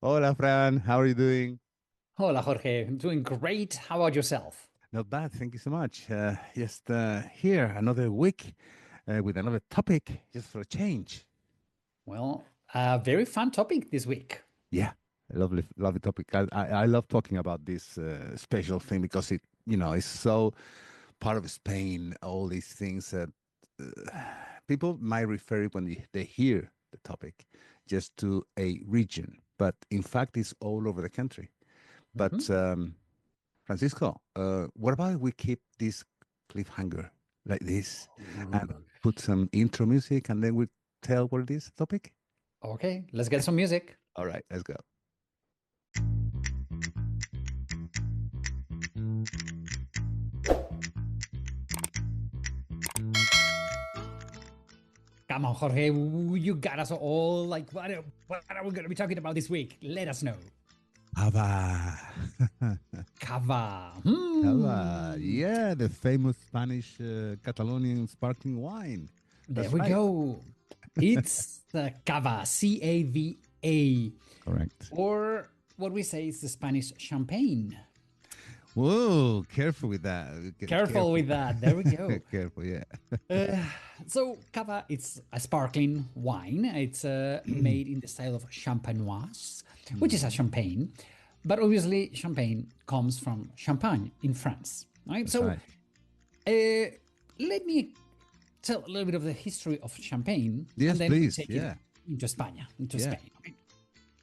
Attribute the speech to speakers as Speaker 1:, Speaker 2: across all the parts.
Speaker 1: Hola, Fran. How are you doing?
Speaker 2: Hola, Jorge. I'm doing great. How about yourself?
Speaker 1: Not bad. Thank you so much. Just here another week with another topic, just for a change.
Speaker 2: Well, a very fun topic this week.
Speaker 1: Yeah, lovely, lovely topic. I love talking about this special thing because it's so part of Spain. All these things that people might refer it when they hear the topic just to a region, but in fact, it's all over the country. But
Speaker 2: Mhm.
Speaker 1: Francisco, what about if we keep this cliffhanger like this and put some intro music and then we tell what it is, topic?
Speaker 2: Okay, let's get some music.
Speaker 1: All right, let's go.
Speaker 2: Come on, Jorge. You got us all like, what are we going to be talking about this week? Let us know.
Speaker 1: Cava.
Speaker 2: Cava.
Speaker 1: Cava. Yeah, the famous Spanish Catalonian sparkling wine.
Speaker 2: There
Speaker 1: That's
Speaker 2: we
Speaker 1: right.
Speaker 2: go. It's the Cava, Cava,
Speaker 1: Correct.
Speaker 2: or what we say is the Spanish champagne.
Speaker 1: Whoa, careful with that.
Speaker 2: Careful
Speaker 1: Careful.
Speaker 2: with that. There we go.
Speaker 1: Careful, yeah.
Speaker 2: So cava, it's a sparkling wine. It's made in the style of champenoise, which is a
Speaker 1: Mhm.
Speaker 2: champagne. But obviously, champagne comes from Champagne in France, right?
Speaker 1: That's
Speaker 2: So
Speaker 1: right.
Speaker 2: let me tell a little bit of the history of champagne, and
Speaker 1: Yes,
Speaker 2: then we
Speaker 1: please.
Speaker 2: take it
Speaker 1: Yeah.
Speaker 2: into Spain, into
Speaker 1: Yeah.
Speaker 2: Spain. Okay?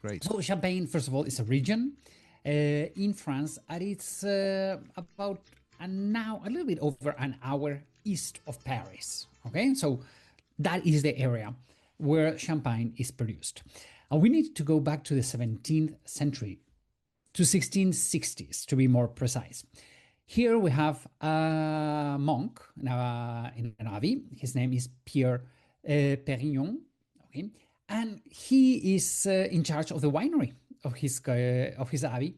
Speaker 1: Great.
Speaker 2: So Champagne, first of all, is a region in France, and it's about now a little bit over an hour east of Paris. Okay, so that is the area where champagne is produced. And we need to go back to the 17th century, to 1660s to be more precise. Here we have a monk in an abbey. His name is Pierre Perignon. Okay, and he is in charge of the winery of his abbey.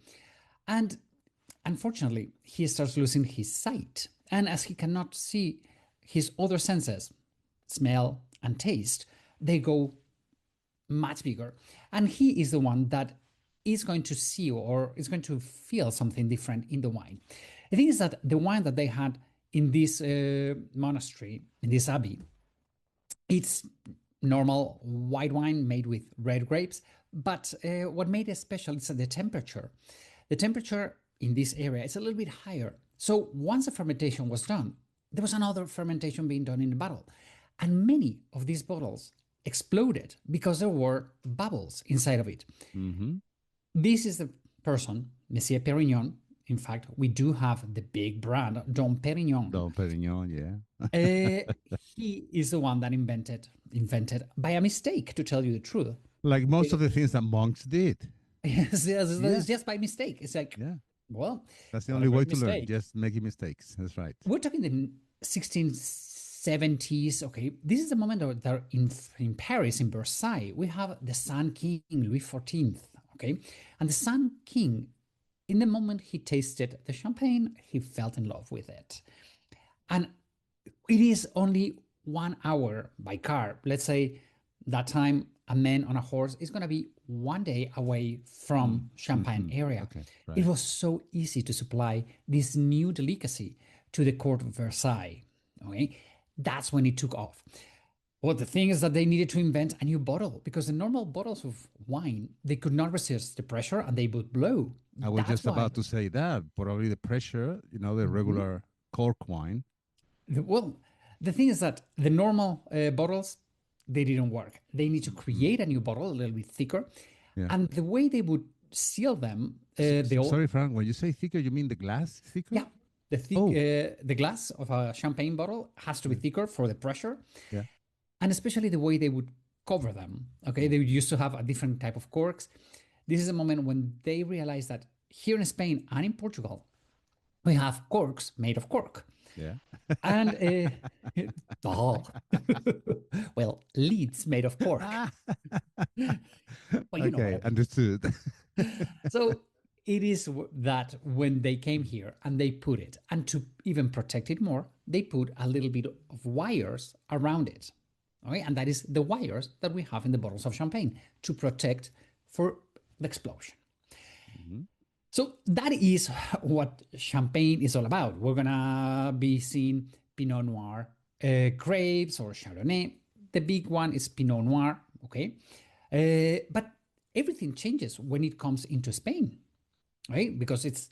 Speaker 2: And unfortunately, he starts losing his sight. And as he cannot see his other senses, smell and taste, they go much bigger. And he is the one that is going to see or is going to feel something different in the wine. The thing is that the wine that they had in this monastery, in this abbey, it's normal white wine made with red grapes. But what made it special is the temperature. The temperature in this area is a little bit higher. So once the fermentation was done, there was another fermentation being done in the bottle. And many of these bottles exploded because there were bubbles inside of it.
Speaker 1: Mm-hmm.
Speaker 2: This is the person, Monsieur Perignon. In fact, we do have the big brand, Dom Perignon.
Speaker 1: Dom Perignon, yeah.
Speaker 2: Uh, he is the one that invented by a mistake, to tell you the truth.
Speaker 1: Like most
Speaker 2: Okay.
Speaker 1: of the things that monks did.
Speaker 2: Yes,
Speaker 1: Yeah,
Speaker 2: it's just by mistake. It's like,
Speaker 1: yeah.
Speaker 2: well,
Speaker 1: That's the only
Speaker 2: whatever
Speaker 1: way to learn,
Speaker 2: mistake.
Speaker 1: just making mistakes. That's right.
Speaker 2: We're talking the 1670s. Okay, this is the moment that in Paris, in Versailles, we have the Sun King Louis XIV. Okay, and the Sun King, in the moment he tasted the champagne, he fell in love with it, and it is only 1 hour by car. Let's say that time a man on a horse is going to be 1 day away from Champagne
Speaker 1: Mm-hmm.
Speaker 2: area.
Speaker 1: Okay,
Speaker 2: It
Speaker 1: right.
Speaker 2: was so easy to supply this new delicacy to the court of Versailles. Okay, that's when it took off. Well, the thing is that they needed to invent a new bottle because the normal bottles of wine they could not resist the pressure and they would blow.
Speaker 1: I was
Speaker 2: That's
Speaker 1: just
Speaker 2: why.
Speaker 1: about to say that. Probably the pressure, the
Speaker 2: Mhm.
Speaker 1: regular cork wine.
Speaker 2: Well, the thing is that the normal bottles they didn't work. They need to
Speaker 1: Mhm.
Speaker 2: create a new bottle a little bit thicker,
Speaker 1: Yeah.
Speaker 2: and the way they would seal them, they all
Speaker 1: Sorry, Frank, when you say thicker, you mean the glass thicker?
Speaker 2: yeah.
Speaker 1: Oh,
Speaker 2: The glass of a champagne bottle has to be
Speaker 1: yeah,
Speaker 2: thicker for the pressure,
Speaker 1: yeah.
Speaker 2: and especially the way they would cover them. Okay,
Speaker 1: Mm.
Speaker 2: they used to have a different type of corks. This is a moment when they realized that here in Spain and in Portugal, we have corks made of cork.
Speaker 1: Yeah.
Speaker 2: And oh, well, leads made of cork.
Speaker 1: Ah,
Speaker 2: Well, you know what I
Speaker 1: okay,
Speaker 2: mean.
Speaker 1: understood.
Speaker 2: So it is that when they came here and they put it, and to even protect it more, they put a little bit of wires around it. Okay, and that is the wires that we have in the bottles of champagne to protect for the explosion.
Speaker 1: Hmm.
Speaker 2: So that is what Champagne is all about. We're gonna be seeing Pinot Noir grapes or Chardonnay. The big one is Pinot Noir, okay? But everything changes when it comes into Spain, right? Because it's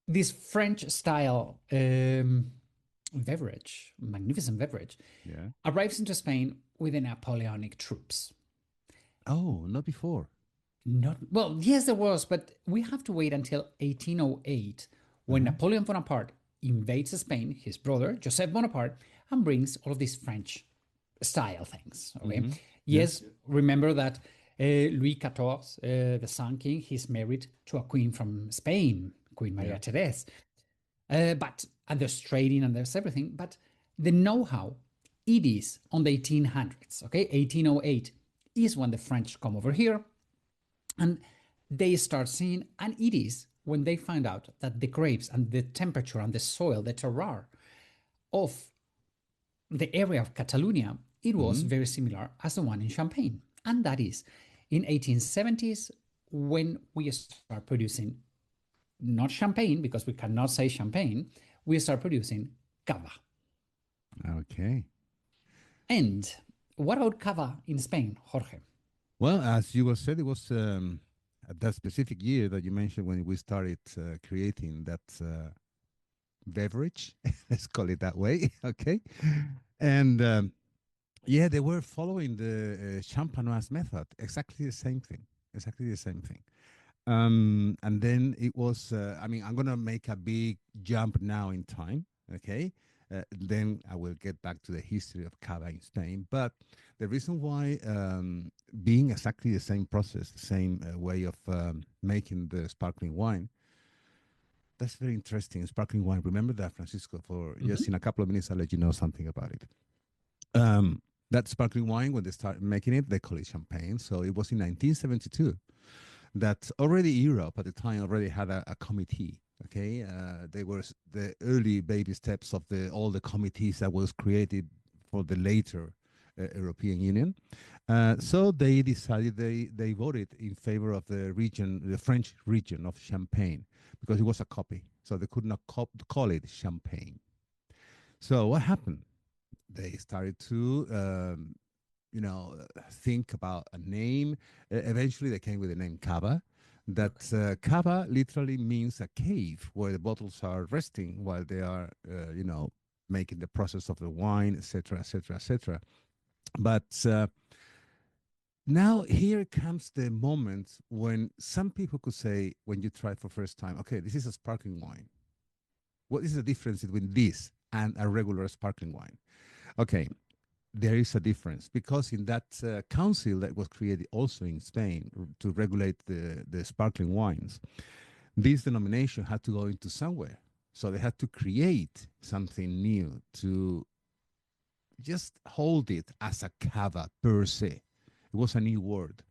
Speaker 2: this French style beverage, magnificent beverage,
Speaker 1: Yeah.
Speaker 2: arrives into Spain with the Napoleonic troops.
Speaker 1: Oh, not before.
Speaker 2: Not well, yes, there was, but we have to wait until 1808 when
Speaker 1: Uh-huh.
Speaker 2: Napoleon Bonaparte invades Spain, his brother Joseph Bonaparte, and brings all of these French style things. Okay,
Speaker 1: Mm-hmm. Yeah.
Speaker 2: yes, remember that Louis XIV, the Sun King, he's married to a queen from Spain, Queen
Speaker 1: Yeah.
Speaker 2: Maria Therese. But and there's trading and there's everything, but the know-how it is on the 1800s. Okay, 1808 is when the French come over here and they start seeing, and it is when they find out that the grapes and the temperature and the soil, the terroir of the area of Catalonia, it was
Speaker 1: Mm-hmm.
Speaker 2: very similar as the one in Champagne. And that is in 1870s when we start producing not champagne, because we cannot say champagne, we start producing cava.
Speaker 1: Okay.
Speaker 2: And what about cava in Spain, Jorge?
Speaker 1: Well, as you were said, it was at that specific year that you mentioned when we started creating that beverage. Let's call it that way. Okay. And yeah, they were following the champenoise method. Exactly the same thing. Exactly the same thing. And then it was, I mean, I'm going to make a big jump now in time. Okay. Then I will get back to the history of Cava in Spain. But the reason why, being exactly the same process, the same way of making the sparkling wine, that's very interesting. Sparkling wine. Remember that, Francisco, for just
Speaker 2: Mhm.
Speaker 1: in a couple of minutes, I'll let you know something about it. Um, that sparkling wine, when they started making it, they call it champagne. So it was in 1972 that already Europe at the time already had a committee. Okay, they were the early baby steps of the all the committees that was created for the later European Union. So they decided they voted in favor of the region, the French region of Champagne, because it was a copy. So they could not call it Champagne. So what happened? They started to think about a name. Eventually, they came with the name Cava. That
Speaker 2: Okay.
Speaker 1: Cava literally means a cave where the bottles are resting while they are, making the process of the wine, etc., etc., etc. But now here comes the moment when some people could say, when you try for first time, okay, this is a sparkling wine. What is the difference between this and a regular sparkling wine? Okay, there is a difference because in that council that was created also in Spain to regulate the sparkling wines, this denomination had to go into somewhere. So they had to create something new to just hold it as a cava per se. It was a new word,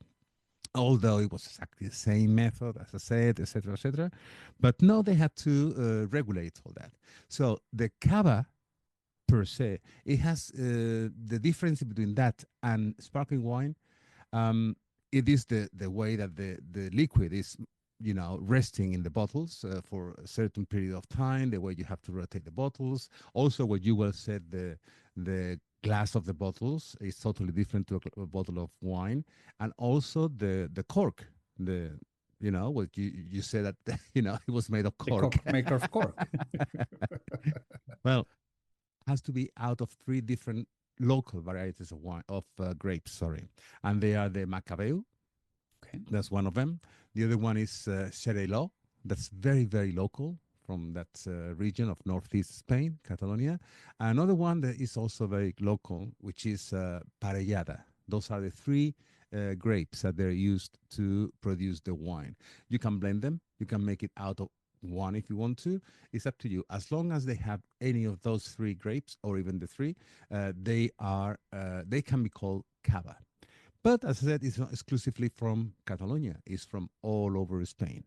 Speaker 1: although it was exactly the same method, as I said, etc., etc. But now they had to regulate all that. So the cava per se. It has the difference between that and sparkling wine. Um, it is the way that the liquid is, resting in the bottles for a certain period of time. The way you have to rotate the bottles. Also, what you well said, the glass of the bottles is totally different to a bottle of wine, and also the cork. What you said that it was made of
Speaker 2: The
Speaker 1: cork.
Speaker 2: cork maker of cork.
Speaker 1: Well, has to be out of three different local varieties of wine of grapes. Sorry, and they are the Macabeu.
Speaker 2: Okay.
Speaker 1: That's one of them. The other one is Xerelo. That's very very local from that region of northeast Spain, Catalonia. Another one that is also very local, which is Parellada. Those are the three grapes that they're used to produce the wine. You can blend them. You can make it out of one if you want to. It's up to you. As long as they have any of those three grapes, or even the three, they can be called cava. But as I said, it's not exclusively from Catalonia. It's from all over Spain.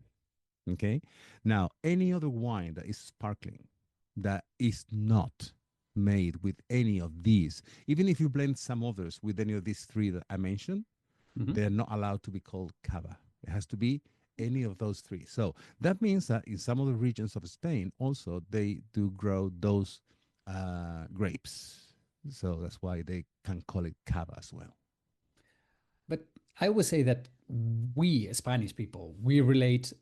Speaker 1: Okay. Now, any other wine that is sparkling that is not made with any of these, even if you blend some others with any of these three that I mentioned,
Speaker 2: Mhm.
Speaker 1: they're not allowed to be called cava. It has to be any of those three. So that means that in some of the regions of Spain, also they do grow those grapes. So that's why they can call it cava as well.
Speaker 2: But I would say that we Spanish people, we relate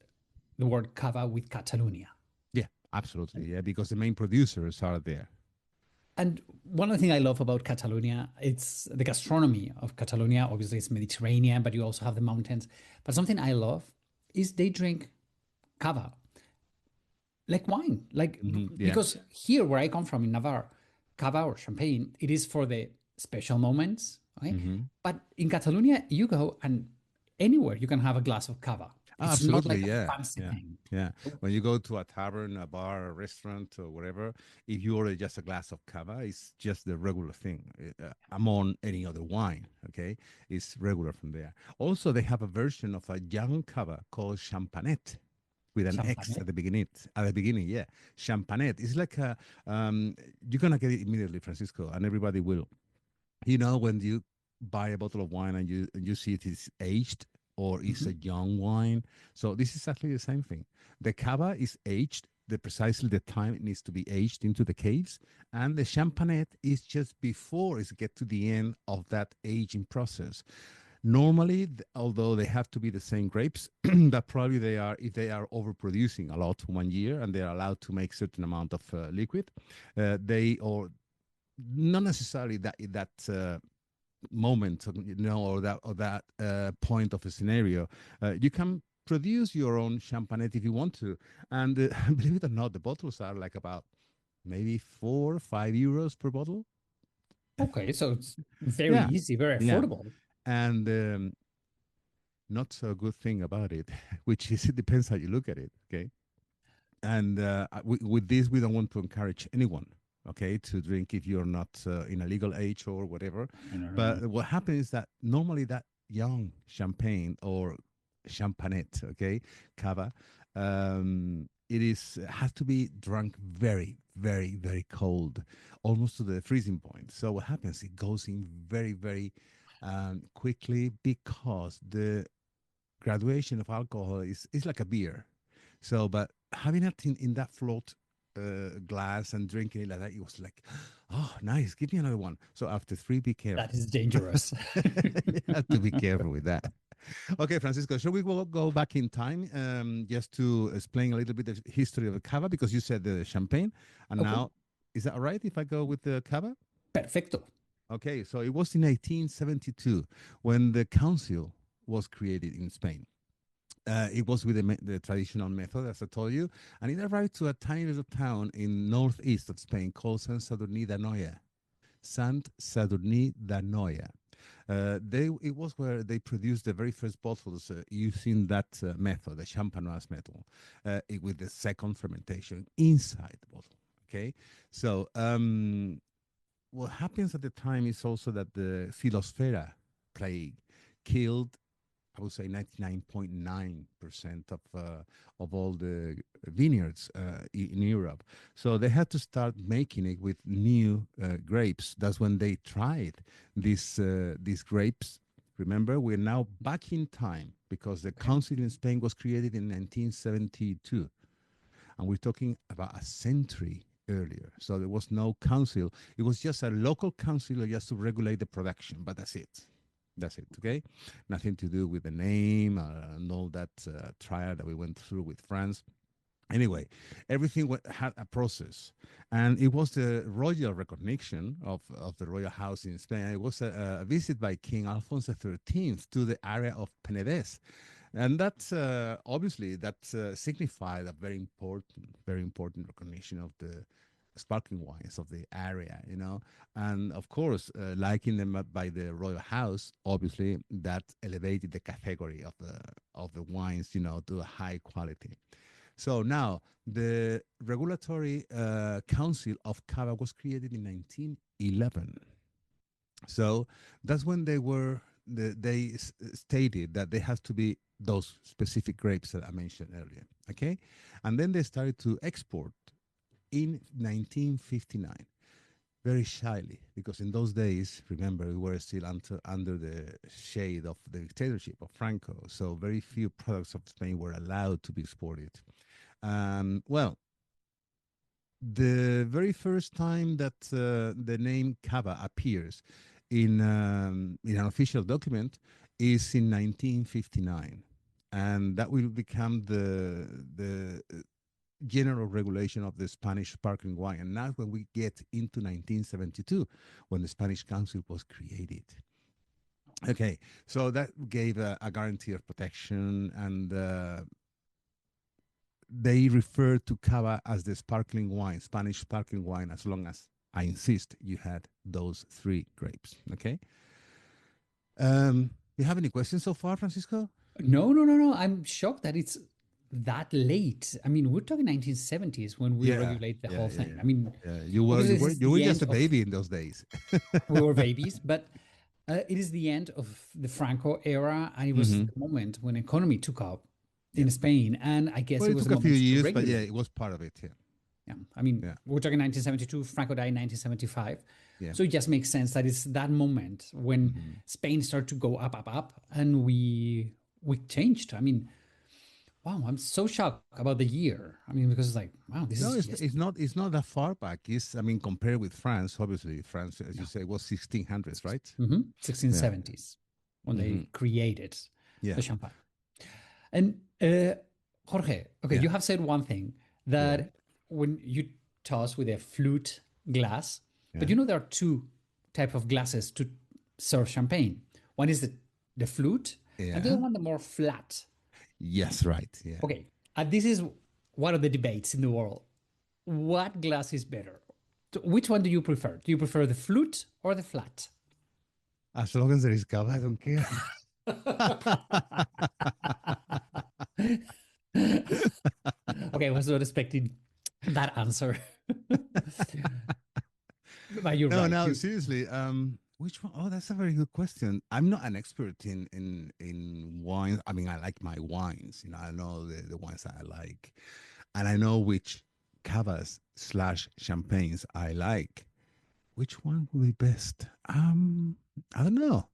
Speaker 2: the word cava with Catalonia.
Speaker 1: Yeah, absolutely. Yeah, because the main producers are there.
Speaker 2: And one of the things I love about Catalonia, it's the gastronomy of Catalonia. Obviously, it's Mediterranean, but you also have the mountains. But something I love is they drink cava like wine. Like
Speaker 1: Yeah.
Speaker 2: because here where I come from in Navarre, cava or champagne, it is for the special moments. Okay,
Speaker 1: hmm
Speaker 2: but in Catalonia, you go and anywhere you can have a glass of cava. It's not
Speaker 1: Absolutely,
Speaker 2: like a
Speaker 1: yeah,
Speaker 2: fancy
Speaker 1: yeah,
Speaker 2: thing.
Speaker 1: yeah. When you go to a tavern, a bar, a restaurant, or whatever, if you order just a glass of cava, it's just the regular thing among any other wine. Okay, it's regular from there. Also, they have a version of a young cava called champagnette with an X
Speaker 2: Champagne.
Speaker 1: at the beginning. At the beginning, yeah, champagnette. It's like a you're gonna get it immediately, Francisco, and everybody will. When you buy a bottle of wine and you see it is aged or it's
Speaker 2: Mhm.
Speaker 1: a young wine. So this is exactly the same thing. The cava is aged the precisely the time it needs to be aged into the caves, and the champagnette is just before it get to the end of that aging process. Normally, although they have to be the same grapes, that probably they are, if they are overproducing a lot 1 year and they are allowed to make certain amount of liquid, they or not necessarily that moment, or that point of a scenario, you can produce your own champagne if you want to. And believe it or not, the bottles are like about maybe 4 or 5 euros per bottle.
Speaker 2: Okay, so it's very
Speaker 1: Yeah,
Speaker 2: easy, very
Speaker 1: yeah.
Speaker 2: affordable.
Speaker 1: And not so good thing about it, which is it depends how you look at it. Okay. And with this, we don't want to encourage anyone, okay, to drink if you're not in a legal age or whatever.
Speaker 2: No, no, no, no.
Speaker 1: But what happens is that normally that young champagne or champagnette, okay, cava, it is has to be drunk very, very, very cold, almost to the freezing point. So what happens? It goes in very, very quickly because the graduation of alcohol is like a beer. So, but having it in that float glass and drinking it like that, it was like, oh, nice. Give me another one. So after three, be
Speaker 2: That
Speaker 1: careful.
Speaker 2: is dangerous.
Speaker 1: You have to be careful with that. Okay, Francisco, shall we go back in time just to explain a little bit the history of the cava? Because you said the champagne, and
Speaker 2: Okay,
Speaker 1: now, is that all right if I go with the cava?
Speaker 2: perfecto.
Speaker 1: Okay, so it was in 1872 when the council was created in Spain. It was with the traditional method, as I told you, and it arrived to a tiny little town in northeast of Spain called Sant Sadurní d'Anoia. Sant Sadurní d'Anoia. It was where they produced the very first bottles using that method, the champenoise method, with the second fermentation inside the bottle. Okay, so what happens at the time is also that the Phyllosphaera plague killed, I would say, 99.9% of all the vineyards in Europe. So they had to start making it with new grapes. That's when they tried these grapes. Remember, we're now back in time because the
Speaker 2: Okay.
Speaker 1: council in Spain was created in 1972, and we're talking about a century earlier. So there was no council. It was just a local council just to regulate the production, but that's it. That's it, okay? Nothing to do with the name and all that trial that we went through with France. Anyway, everything had a process, and it was the royal recognition of the royal house in Spain. It was a visit by King Alfonso XIII to the area of Penedès, and that's obviously that signified a very important recognition of the sparkling wines of the area, and of course, liking them up by the royal house. Obviously, that elevated the category of the wines, to a high quality. So now the regulatory council of Cava was created in 1911. So that's when they stated that they have to be those specific grapes that I mentioned earlier. Okay, and then they started to export in 1959. very shyly, because in those days, remember, we were still under the shade of the dictatorship of Franco. So very few products of Spain were allowed to be exported. Well, the very first time that the name Cava appears in an official document is in 1959, and that will become the general regulation of the Spanish sparkling wine. And now when we get into 1972, when the Spanish Council was created. Okay, so that gave a guarantee of protection, and they refer to Cava as the sparkling wine, Spanish sparkling wine, as long as, I insist, you had those three grapes. Okay. You have any questions so far, Francisco?
Speaker 2: No, no, no, no. I'm shocked that it's that late. I mean, we're talking 1970s when we
Speaker 1: Yeah,
Speaker 2: regulate the
Speaker 1: yeah,
Speaker 2: whole
Speaker 1: yeah,
Speaker 2: thing.
Speaker 1: yeah.
Speaker 2: I mean,
Speaker 1: Yeah,
Speaker 2: because this is
Speaker 1: you were
Speaker 2: the
Speaker 1: just
Speaker 2: end
Speaker 1: a
Speaker 2: of
Speaker 1: baby in those days.
Speaker 2: we were babies, but it is the end of the Franco era, and it was
Speaker 1: Hmm.
Speaker 2: the moment when economy took up
Speaker 1: Yeah.
Speaker 2: in Spain, and I guess
Speaker 1: Well,
Speaker 2: it
Speaker 1: it
Speaker 2: was
Speaker 1: took
Speaker 2: the
Speaker 1: a few
Speaker 2: moment to
Speaker 1: years, but yeah, it
Speaker 2: regulate.
Speaker 1: was part of it. Yeah,
Speaker 2: Yeah, I mean,
Speaker 1: yeah,
Speaker 2: we're talking 1972. Franco died in 1975,
Speaker 1: yeah.
Speaker 2: so it just makes sense that it's that moment when
Speaker 1: Hmm.
Speaker 2: Spain started to go up, up, up, and we changed. I mean, wow, I'm so shocked about the year. I mean, because it's like, wow, this
Speaker 1: No,
Speaker 2: is just
Speaker 1: it's not that far back. It's, I mean, compared with France, obviously, France, as
Speaker 2: yeah,
Speaker 1: you say, was 1600s, right?
Speaker 2: mhm,
Speaker 1: Yeah.
Speaker 2: 1670s when
Speaker 1: Hmm.
Speaker 2: they created
Speaker 1: Yeah.
Speaker 2: the champagne. And Jorge, okay,
Speaker 1: Yeah.
Speaker 2: you have said one thing
Speaker 1: Yeah.
Speaker 2: that when you toss with a flute glass, but
Speaker 1: Yeah.
Speaker 2: you know there are two type of glasses to serve champagne. One is the flute, and the
Speaker 1: Yeah.
Speaker 2: other one the more flat.
Speaker 1: Yes, right. Yeah.
Speaker 2: Okay, and this is one of the debates in the world. What glass is better? So which one do you prefer? Do you prefer the flute or the flat?
Speaker 1: As long as there is cava, I don't care.
Speaker 2: Okay, I was not expecting that answer. But you're
Speaker 1: No,
Speaker 2: right.
Speaker 1: no,
Speaker 2: You
Speaker 1: seriously. Which one? Oh, that's a very good question. I'm not an expert in wines. I mean, I like my wines. You know, I know the wines that I like, and I know which cavas slash champagnes I like. Which one will be best? I don't know.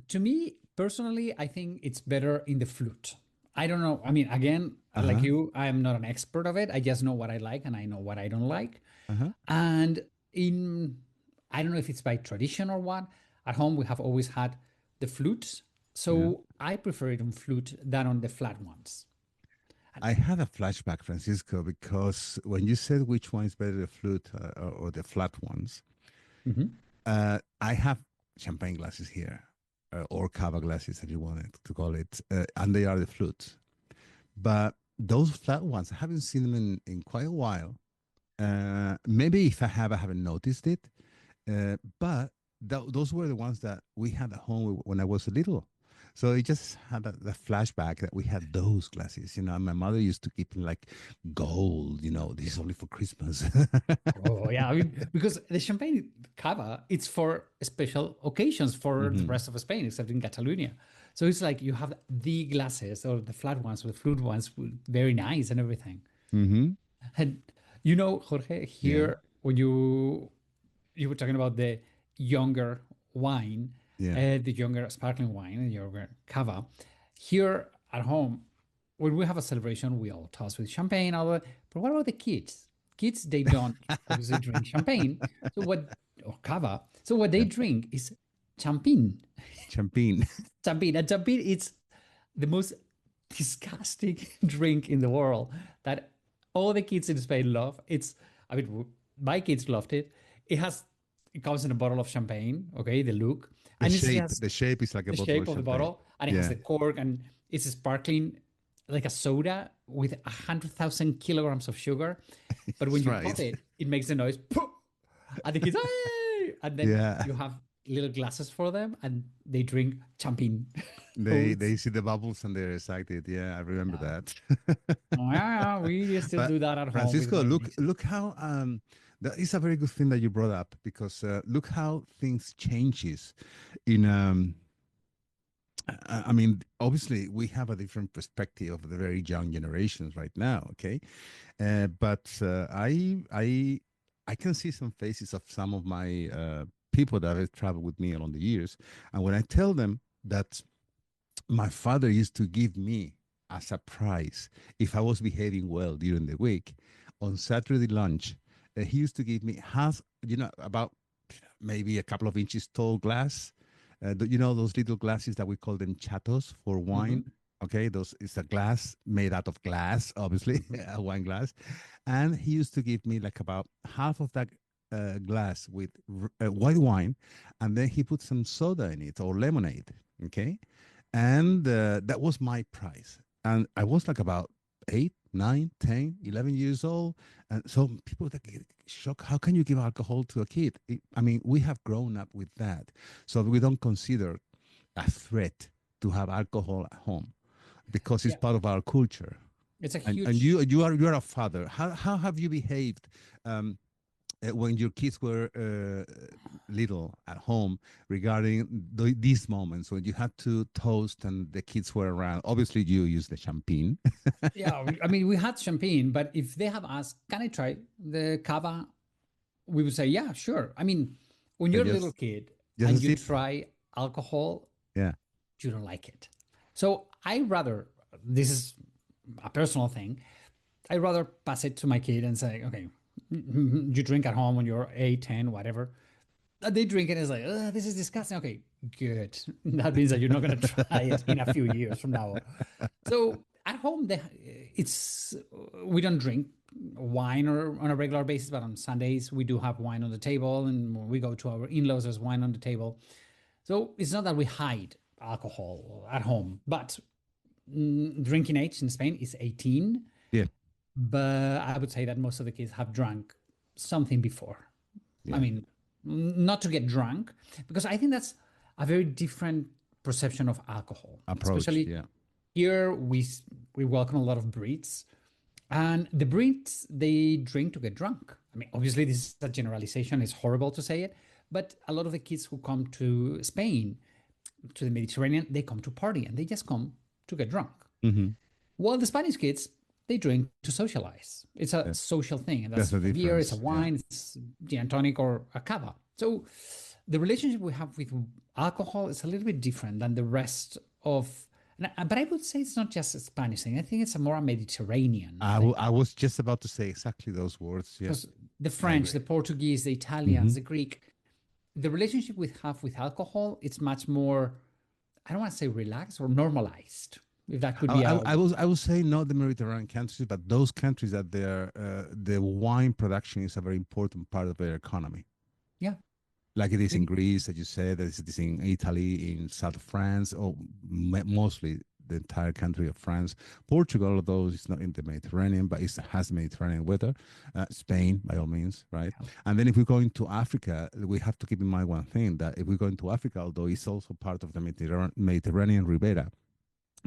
Speaker 2: to me personally, I think it's better in the flute. I don't know. I mean, again,
Speaker 1: Uh
Speaker 2: like
Speaker 1: huh.
Speaker 2: you, I am not an expert of it. I just know what I like and I know what I don't like.
Speaker 1: Uh huh.
Speaker 2: And in, I don't know if it's by tradition or what, at home we have always had the flutes.
Speaker 1: Yeah.
Speaker 2: So I prefer it on flute than on the flat ones. And,
Speaker 1: I had a flashback, Francisco, because when you said which one is better, the flute or the flat ones,
Speaker 2: mhm.
Speaker 1: I have champagne glasses here, or cava glasses, if you wanted to call it, and they are the flutes. But those flat ones, I haven't seen them in quite a while. Maybe if I have, I haven't noticed it. But those were the ones that we had at home when I was little. So it just had the flashback that we had those glasses. You know, and my mother used to keep them like gold. You know, this is only for Christmas.
Speaker 2: Oh yeah, I mean because the champagne cava it's for special occasions for the
Speaker 1: Hmm.
Speaker 2: rest of Spain, except in Catalonia. So it's like you have the glasses or the flat ones or the flute ones, very nice and everything.
Speaker 1: Hmm.
Speaker 2: And you know, Jorge,
Speaker 1: Yeah.
Speaker 2: here when you were talking about the younger wine,
Speaker 1: Yeah.
Speaker 2: the younger sparkling wine, the younger cava. Here at home, when we have a celebration, we all toss with champagne. All that. But what about the kids? Kids, they don't obviously drink champagne. So what, or cava. So what they
Speaker 1: Yeah.
Speaker 2: drink is champagne.
Speaker 1: Champagne.
Speaker 2: Champagne. And champagne is the most disgusting drink in the world that all the kids in Spain love. It's, I mean, my kids loved it. It comes in a bottle of champagne, okay, the look, and it's just
Speaker 1: The shape is like a
Speaker 2: the
Speaker 1: bottle
Speaker 2: shape
Speaker 1: of
Speaker 2: of the
Speaker 1: champagne.
Speaker 2: bottle, and it has
Speaker 1: Yeah.
Speaker 2: the cork, and it's sparkling like a soda with 100,000 kilograms of sugar. But when
Speaker 1: That's
Speaker 2: you pop
Speaker 1: right.
Speaker 2: it, it makes a noise, poof, and the kids, hey! And then
Speaker 1: Yeah.
Speaker 2: you have little glasses for them, and they drink champagne. So
Speaker 1: They see the bubbles and they're excited. Yeah, I remember
Speaker 2: yeah.
Speaker 1: that.
Speaker 2: Oh, yeah, we still
Speaker 1: But
Speaker 2: do that at home with
Speaker 1: Francisco,
Speaker 2: my nieces.
Speaker 1: look how that is a very good thing that you brought up, because look how things changes in I mean, obviously we have a different perspective of the very young generations right now, okay? But I can see some faces of some of my people that have traveled with me along the years, and when I tell them that my father used to give me as a prize if I was behaving well during the week on Saturday lunch. He used to give me half, about maybe a couple of inches tall glass. Those little glasses that we call them chatos for
Speaker 2: Hmm.
Speaker 1: wine. Okay, those it's a glass made out of glass, obviously,
Speaker 2: Hmm.
Speaker 1: a wine glass, and he used to give me like about half of that glass with white wine, and then he put some soda in it or lemonade. Okay, and that was my price, and I was like about 8, 9, 10, 11 years old, and so people that get shocked, how can you give alcohol to a kid? I mean, we have grown up with that, so we don't consider a threat to have alcohol at home because it's
Speaker 2: Yeah,
Speaker 1: part of our culture.
Speaker 2: it's a
Speaker 1: And
Speaker 2: huge.
Speaker 1: you are a father. How have you behaved um, when your kids were little at home regarding these moments when you had to toast and the kids were around? Obviously, you use the champagne.
Speaker 2: Yeah, I mean, we had champagne, but if they have asked, "Can I try the cava?" we would say, "Yeah, sure." I mean, when
Speaker 1: Yeah,
Speaker 2: you're a little kid
Speaker 1: just a
Speaker 2: and you
Speaker 1: sip.
Speaker 2: try alcohol,
Speaker 1: Yeah,
Speaker 2: you don't like it. So I rather, this is a personal thing, I rather pass it to my kid and say, okay, you drink at home when you're 8, 10, whatever. They drink it and it's like, this is disgusting. Okay, good. That means that you're not going to try it in a few years from now. So at home, it's we don't drink wine or on a regular basis, but on Sundays we do have wine on the table, and when we go to our in-laws, there's wine on the table. So it's not that we hide alcohol at home, but drinking age in Spain is 18.
Speaker 1: yeah,
Speaker 2: But I would say that most of the kids have drunk something before. I
Speaker 1: yeah.
Speaker 2: mean, not to get drunk, because I think that's a very different perception of alcohol.
Speaker 1: Approach.
Speaker 2: Especially
Speaker 1: Yeah,
Speaker 2: here, we welcome a lot of Brits, and the Brits they drink to get drunk. I mean, obviously this is a generalization; it's horrible to say it, but a lot of the kids who come to Spain, to the Mediterranean, they come to party and they just come to get drunk.
Speaker 1: hmm,
Speaker 2: Well, the Spanish kids, they drink to socialize. It's a
Speaker 1: yeah.
Speaker 2: social thing, and
Speaker 1: That's
Speaker 2: that's
Speaker 1: the
Speaker 2: a beer, it's a
Speaker 1: difference. Yeah.
Speaker 2: wine, it's gin and tonic or a cava. So the relationship we have with alcohol is a little bit different than the rest of. But I would say it's not just a Spanish thing. I think it's a more a Mediterranean thing.
Speaker 1: I was just about to say exactly those words. Yeah,
Speaker 2: Because the
Speaker 1: I
Speaker 2: French,
Speaker 1: agree.
Speaker 2: the Portuguese, the
Speaker 1: Hmm.
Speaker 2: Italians, the Greek, the relationship we have with alcohol, it's much more, I don't want to say relaxed or normalized, if that could
Speaker 1: I,
Speaker 2: be
Speaker 1: I,
Speaker 2: a,
Speaker 1: I will say not the Mediterranean countries, but those countries that the wine production is a very important part of their economy.
Speaker 2: yeah.
Speaker 1: Like it is in
Speaker 2: It-
Speaker 1: Greece, as you said, as it is in Italy, in South France, or mostly the entire country of France. Portugal, although it's not in the Mediterranean, but it has Mediterranean weather. Spain, by all means, right? And then if we go into Africa, we have to keep in mind one thing that if we go into Africa, although it's also part of the Mediterranean Ribera,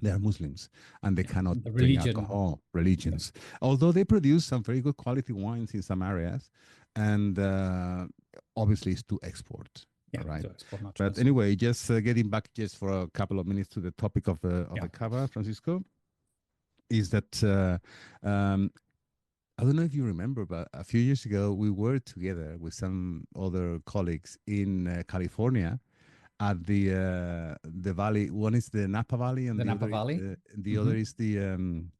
Speaker 1: they are Muslims and they
Speaker 2: yeah,
Speaker 1: cannot
Speaker 2: the
Speaker 1: drink
Speaker 2: religion.
Speaker 1: alcohol,
Speaker 2: Yeah.
Speaker 1: religions. Although they produce some very good quality wines in some areas, and obviously it's to export.
Speaker 2: Yeah,
Speaker 1: All right.
Speaker 2: to export, not to
Speaker 1: But
Speaker 2: consume.
Speaker 1: anyway, just getting back just for a couple of minutes to the topic of
Speaker 2: Yeah.
Speaker 1: the Cava, Francisco, is that I don't know if you remember, but a few years ago we were together with some other colleagues in California at the valley. One is the Napa Valley, and
Speaker 2: The
Speaker 1: the
Speaker 2: Napa
Speaker 1: other is
Speaker 2: Valley.
Speaker 1: the other
Speaker 2: Hmm.
Speaker 1: is the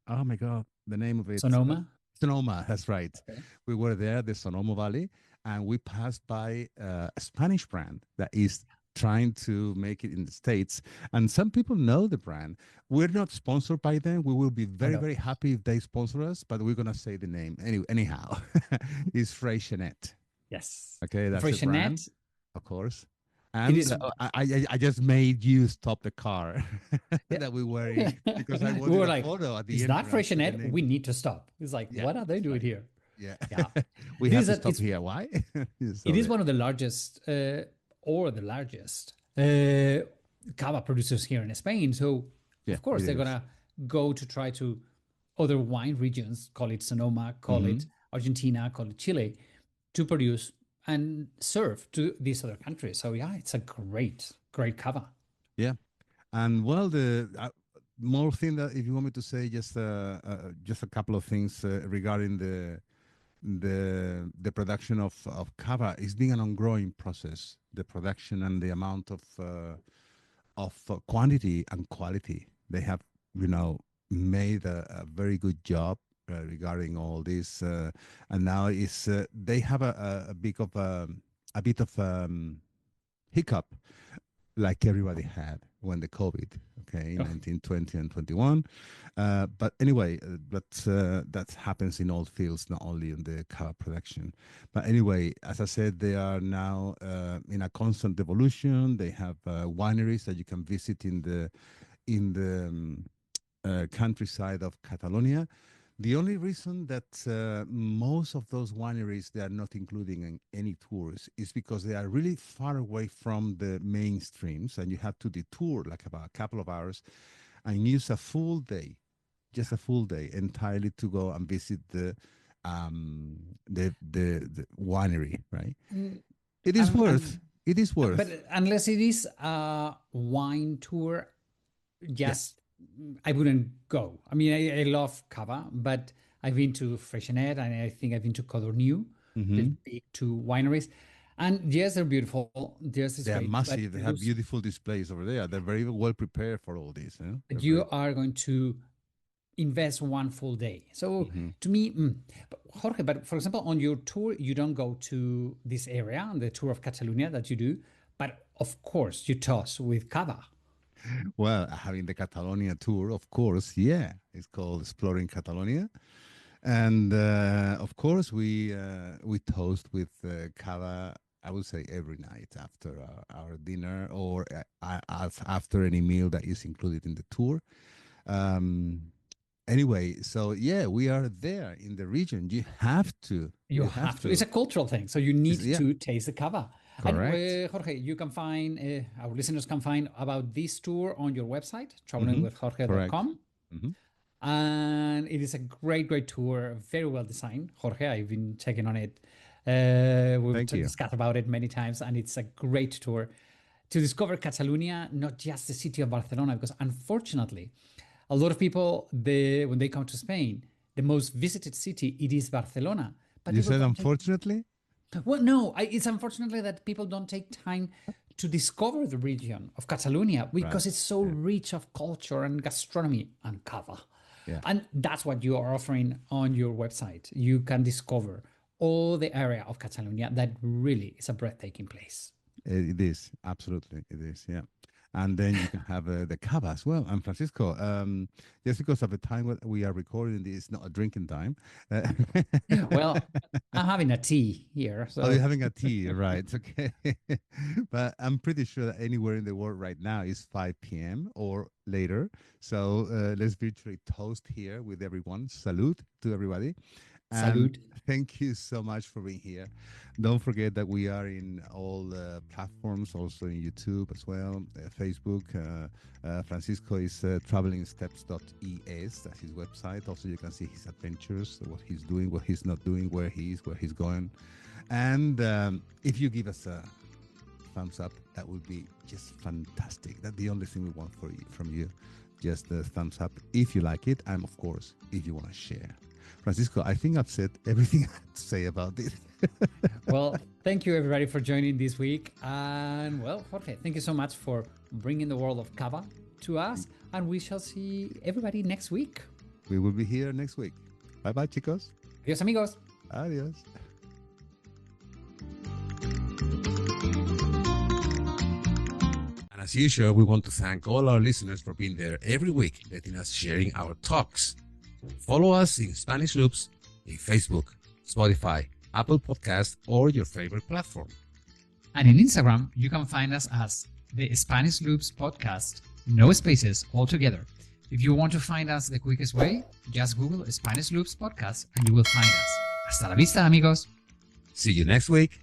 Speaker 1: oh my god, the name of it,
Speaker 2: Sonoma.
Speaker 1: Sonoma. That's right.
Speaker 2: Okay.
Speaker 1: We were there, the Sonoma Valley, and we passed by a Spanish brand that is trying to make it in the States, and some people know the brand. We're not sponsored by them. We will be
Speaker 2: Oh
Speaker 1: very
Speaker 2: no.
Speaker 1: very happy if they sponsor us, but we're gonna say the name anyhow. It's Freixenet.
Speaker 2: Yes.
Speaker 1: Okay,
Speaker 2: The
Speaker 1: that's the brand,
Speaker 2: Freixenet.
Speaker 1: of course.
Speaker 2: It
Speaker 1: And
Speaker 2: is.
Speaker 1: I just made you stop the car
Speaker 2: Yeah.
Speaker 1: that we were in because I
Speaker 2: We
Speaker 1: wanted
Speaker 2: were
Speaker 1: a
Speaker 2: like,
Speaker 1: photo at the
Speaker 2: is that
Speaker 1: entrance with the
Speaker 2: Freixenet?
Speaker 1: name.
Speaker 2: We need to stop. It's like,
Speaker 1: Yeah,
Speaker 2: what are they
Speaker 1: that's
Speaker 2: doing
Speaker 1: right.
Speaker 2: here?
Speaker 1: Yeah,
Speaker 2: Yeah.
Speaker 1: we
Speaker 2: It
Speaker 1: have
Speaker 2: is
Speaker 1: to
Speaker 2: that
Speaker 1: stop here. Why?
Speaker 2: it
Speaker 1: So
Speaker 2: is
Speaker 1: there.
Speaker 2: one of the largest or the largest cava producers here in Spain. So
Speaker 1: Yeah,
Speaker 2: of course
Speaker 1: it
Speaker 2: they're
Speaker 1: is.
Speaker 2: gonna go to try to other wine regions, call it Sonoma, call it
Speaker 1: Hmm.
Speaker 2: Argentina, call it Chile, to produce and serve to these other countries. So yeah, it's a great cava.
Speaker 1: Yeah, and well, the more thing that if you want me to say just a couple of things regarding the production of cava is being an ongoing process. The production and the amount of quantity and quality. They have, you know, made a very good job regarding all this, and now is they have a bit of hiccup like everybody had when the COVID, okay,
Speaker 2: Oh,
Speaker 1: 1920 and 21. But anyway, that happens in all fields, not only in the car production. But anyway, as I said, they are now in a constant evolution. They have wineries that you can visit in the countryside of Catalonia. The only reason that most of those wineries they are not including in any tours is because they are really far away from the mainstreams, and you have to detour like about a couple of hours and use a full day, just a full day entirely to go and visit the winery. Right?
Speaker 2: mm,
Speaker 1: It is worth. It is
Speaker 2: but
Speaker 1: worth.
Speaker 2: unless it is a wine tour,
Speaker 1: Yeah.
Speaker 2: just I wouldn't go. I mean, I love Cava, but I've been to Freixenet and I think I've been to Codorniu, the
Speaker 1: Hmm.
Speaker 2: big two wineries. And yes, they're beautiful. Yes, it's
Speaker 1: They are
Speaker 2: great. But
Speaker 1: massive. They have beautiful displays over there. They're very well prepared for all this. They're very.
Speaker 2: you are going to invest one full day. So
Speaker 1: Mhm.
Speaker 2: to me, but Jorge, but for example, on your tour, you don't go to this area, the tour of Catalonia that you do, but of course you toss with Cava.
Speaker 1: Well, having the Catalonia tour, of course, yeah, it's called Exploring Catalonia, and of course we toast with cava. I would say every night after our dinner or after any meal that is included in the tour. Um, anyway, so yeah, we are there in the region. You have to.
Speaker 2: You
Speaker 1: You have
Speaker 2: have to. It's
Speaker 1: to.
Speaker 2: a cultural thing. So you need
Speaker 1: Yeah,
Speaker 2: to taste the cava. And
Speaker 1: correct.
Speaker 2: Jorge, you can find, our listeners can find about this tour on your website,
Speaker 1: Mm-hmm. Correct.
Speaker 2: travelingwithjorge.com.
Speaker 1: Mm-hmm.
Speaker 2: And it is a great, great tour, very well designed. Jorge, I've been checking on it. We've
Speaker 1: Thank you.
Speaker 2: discussed about it many times, and it's a great tour to discover Catalonia, not just the city of Barcelona, because unfortunately, a lot of people, when they come to Spain, the most visited city it is Barcelona, but
Speaker 1: You
Speaker 2: people
Speaker 1: said
Speaker 2: don't take.
Speaker 1: unfortunately.
Speaker 2: Well, no, it's unfortunately that people don't take time to discover the region of Catalonia
Speaker 1: Right.
Speaker 2: because it's so
Speaker 1: Yeah.
Speaker 2: rich of culture and gastronomy and cava.
Speaker 1: Yeah.
Speaker 2: And that's what you are offering on your website. You can discover all the area of Catalonia that really is a breathtaking place.
Speaker 1: It is absolutely it is, yeah. And then you can have the cava as well. And Francisco, just because of the time what we are recording, this is not a drinking time.
Speaker 2: Well, I'm having a tea here,
Speaker 1: Oh, you're
Speaker 2: so
Speaker 1: having a tea, right? Okay, but I'm pretty sure that anywhere in the world right now is 5 p.m. or later. So let's virtually toast here with everyone. Salute to everybody. And
Speaker 2: salute.
Speaker 1: thank you so much for being here. Don't forget that we are in all platforms, also in YouTube as well, Facebook. Francisco is travelingsteps.es. That's his website. Also, you can see his adventures, what he's doing, what he's not doing, where he is, where he's going. And if you give us a thumbs up, that would be just fantastic. That's the only thing we want from you. Just the thumbs up if you like it, and of course, if you want to share. Francisco, I think I've said everything I had to say about this.
Speaker 2: Well, thank you everybody for joining this week. And well, Jorge, thank you so much for bringing the world of Cava to us. And we shall see everybody next week.
Speaker 1: We will be here next week. Bye bye, chicos.
Speaker 2: Adios, amigos.
Speaker 1: Adios. And as usual, we want to thank all our listeners for being there every week, letting us sharing our talks. Follow us in Spanish Loops in Facebook, Spotify, Apple Podcast, or your favorite platform.
Speaker 2: And in Instagram, you can find us as the Spanish Loops Podcast. No spaces altogether. If you want to find us the quickest way, just Google Spanish Loops Podcast and you will find us. Hasta la vista, amigos.
Speaker 1: See you next week.